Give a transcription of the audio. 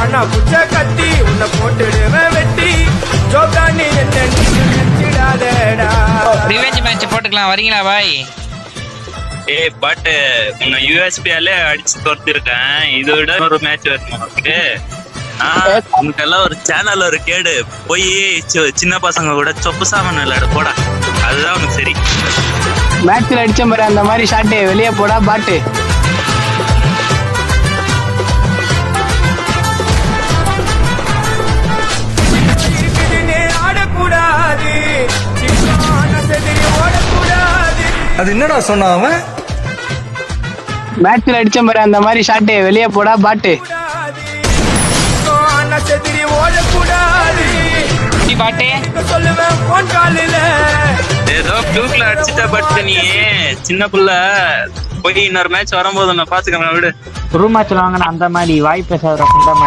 ஆனா புச்ச கத்தி உன்னை போட்டுடுவேன் வெட்டி ஜோக்கா நீ என்ன நினைச்சிடாதடா. ரிவெஞ்ச் மேட்ச் போட்டுக்கலாம், வரீங்களா பாய்? பட் உன்னை யூஎஸ்பியாலே அடிச்சு துரத்திருக்கேன். இதை விட ஒரு மேட்ச் வருமா உனக்கு? உனக்கெல்லாம் ஒரு சேனல் ஒரு கேடு. போய் சின்ன பசங்க கூட சொப்பு சாமான் விளையாட போடா, அதுதான் உனக்கு சரி. மேட்ச்ல அடிச்ச மாதிரி அந்த மாதிரி ஷாட்டு வெளியே போடா பாட்டு. ஆடக்கூடாது, ஓடக்கூடாது. அது என்னடா சொன்னா அவன்? மேட்ச்ல அடிச்ச மாதிரி அந்த மாதிரி ஷாட்டு வெளியே போடா பாட்டு. ஓடக்கூடாது பாட்டு சொல்லுவேன் போன் காலில. ஏதோ ப்ளூக்ல அடிச்சுட்ட. பட் நீ சின்ன புள்ள, போய் இன்னொரு மேட்ச் வரும்போது நான் பாத்துக்கிறேன் விடு. ரூம் மேட்ச்ல வாங்கின அந்த மாதிரி வாய் பேசாத மாதிரி